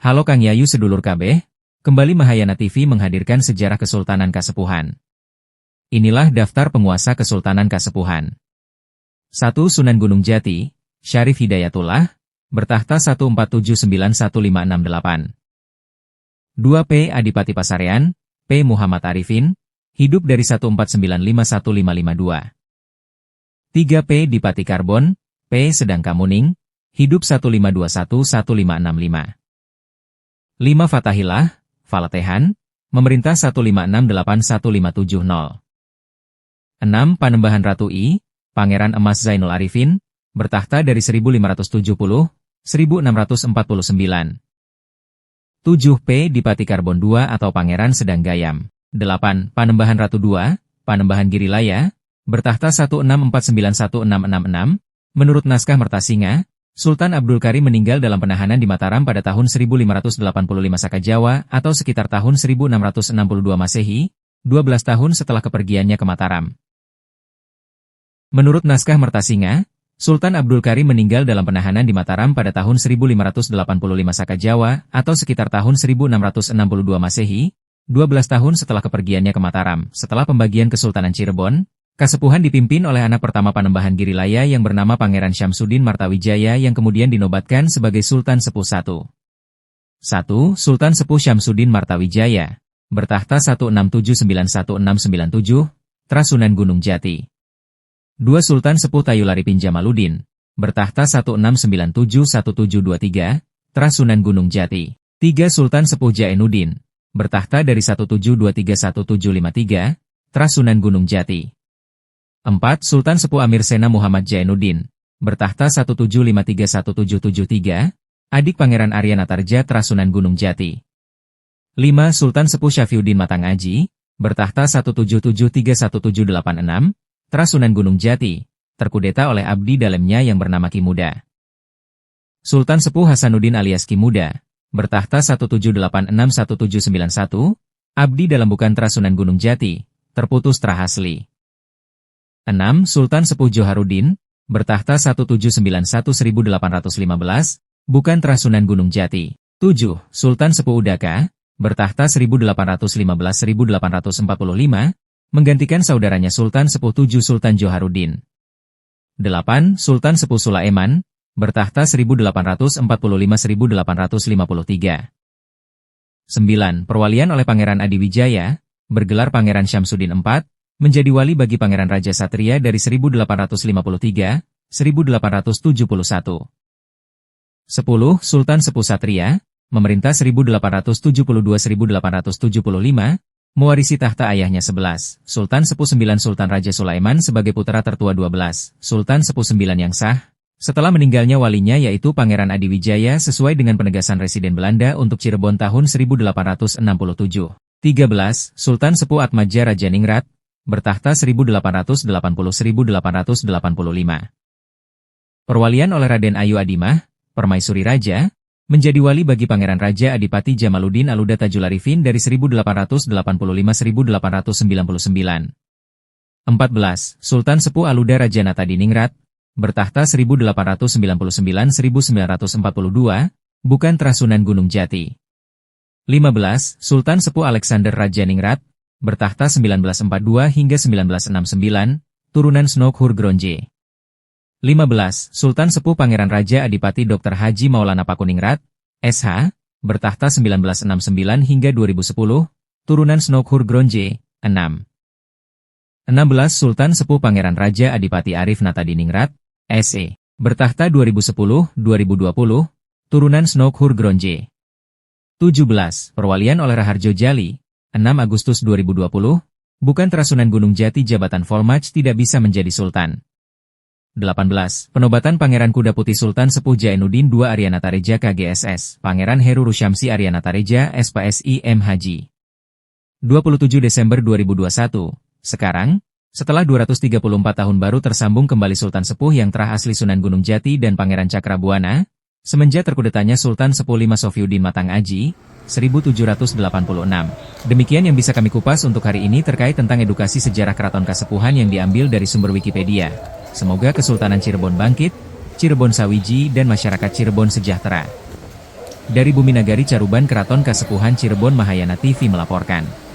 Halo Kang Yayu sedulur kabeh, kembali Mahayana TV menghadirkan sejarah Kesultanan Kasepuhan. Inilah daftar penguasa Kesultanan Kasepuhan. 1. Sunan Gunung Jati, Syarif Hidayatullah, bertahta 1479-1568. 2. P. Adipati Pasarean, P. Muhammad Arifin, hidup dari 1495-1552. 3. P. Dipati Karbon, P. Sedang Kamuning, hidup 1521-1565. 5. Fatahillah, Falatehan, memerintah 1568-1570. 6. Panembahan Ratu I, Pangeran Emas Zainul Arifin, bertahta dari 1570-1649. 7. P. Dipati Karbon II atau Pangeran Sedang Gayam. 8. Panembahan Ratu II, Panembahan Girilaya, bertahta 1649-1666. Menurut naskah Mertasinga, Sultan Abdul Karim meninggal dalam penahanan di Mataram pada tahun 1585 Saka Jawa atau sekitar tahun 1662 Masehi, 12 tahun setelah kepergiannya ke Mataram. Menurut naskah Mertasinga, Sultan Abdul Karim meninggal dalam penahanan di Mataram pada tahun 1585 Saka Jawa atau sekitar tahun 1662 Masehi, 12 tahun setelah kepergiannya ke Mataram. Setelah pembagian Kesultanan Cirebon, Kasepuhan dipimpin oleh anak pertama Panembahan Girilaya yang bernama Pangeran Syamsuddin Martawijaya yang kemudian dinobatkan sebagai Sultan Sepuh I. 1. Sultan Sepuh Syamsuddin Martawijaya, bertahta 1679-1697, Trasunan Gunung Jati. 2. Sultan Sepuh Tayularipin Jamaluddin, bertahta 1697-1723, Trasunan Gunung Jati. 3. Sultan Sepuh Jainuddin, bertahta dari 1723-1753, Trasunan Gunung Jati. 4. Sultan Sepuh Amir Sena Muhammad Jainuddin, bertahta 1753-1773, adik Pangeran Aryanatarja Trasunan Gunung Jati. 5. Sultan Sepuh Syafiuddin Matangaji, bertahta 1773-1786, Trasunan Gunung Jati, terkudeta oleh abdi dalemnya yang bernama Ki Muda. Sultan Sepuh Hasanuddin alias Ki Muda, bertahta 1786-1791, abdi dalam bukan Trasunan Gunung Jati, terputus Trahasli. 6. Sultan Sepuh Joharuddin, bertahta 1791-1815, bukan Trasunan Gunung Jati. 7. Sultan Sepuh Udaka, bertahta 1815-1845, menggantikan saudaranya Sultan Sepuh 7 Sultan Joharuddin. 8. Sultan Sepuh Sulaiman, bertahta 1845-1853. 9. Perwalian oleh Pangeran Adiwijaya, bergelar Pangeran Syamsuddin IV, menjadi wali bagi Pangeran Raja Satria dari 1853-1871. 10. Sultan Sepuh Satria, memerintah 1872-1875, mewarisi tahta ayahnya 11. Sultan Sepuh 9 Sultan Raja Sulaiman sebagai putra tertua 12. Sultan Sepuh 9 yang sah, setelah meninggalnya walinya yaitu Pangeran Adiwijaya sesuai dengan penegasan Residen Belanda untuk Cirebon tahun 1867. 13. Sultan Sepuh Atmaja Raja Ningrat, bertahta 1880-1885. Perwalian oleh Raden Ayu Adimah, Permaisuri Raja, menjadi wali bagi Pangeran Raja Adipati Jamaluddin Aluda Tajularifin dari 1885-1899. 14. Sultan Sepuh Aluda Raja Nata Diningrat, bertahta 1889-1942, bukan Trasunan Gunung Jati. 15. Sultan Sepuh Alexander Raja Ningrat, bertahta 1942 hingga 1969, turunan Snok Hurgronje. 15. Sultan Sepuh Pangeran Raja Adipati Dr. Haji Maulana Pakuningrat, SH, bertahta 1969 hingga 2010, turunan Snok Hurgronje. 6. 16. Sultan Sepuh Pangeran Raja Adipati Arif Natadiningrat, SE, bertahta 2010-2020, turunan Snok Hurgronje. 17. Perwalian oleh Raharjo Jali, 6 Agustus 2020, bukan Trasunan Gunung Jati jabatan Volmaj tidak bisa menjadi Sultan. 18. Penobatan Pangeran Kuda Putih Sultan Sepuh Jainuddin II Aryanatareja KGSS, Pangeran Heru Rusyamsi Aryanatareja SPSI M Haji. 27 Desember 2021, sekarang, setelah 234 tahun baru tersambung kembali Sultan Sepuh yang terah asli Sunan Gunung Jati dan Pangeran Cakrabuana, semenjak terkudetanya Sultan Sepuh 5 Sofiuddin Matangaji, 1786. Demikian yang bisa kami kupas untuk hari ini terkait tentang edukasi sejarah Keraton Kasepuhan yang diambil dari sumber Wikipedia. Semoga Kesultanan Cirebon bangkit, Cirebon Sawiji dan masyarakat Cirebon sejahtera. Dari Bumi Nagari Caruban Keraton Kasepuhan Cirebon Mahayana TV melaporkan.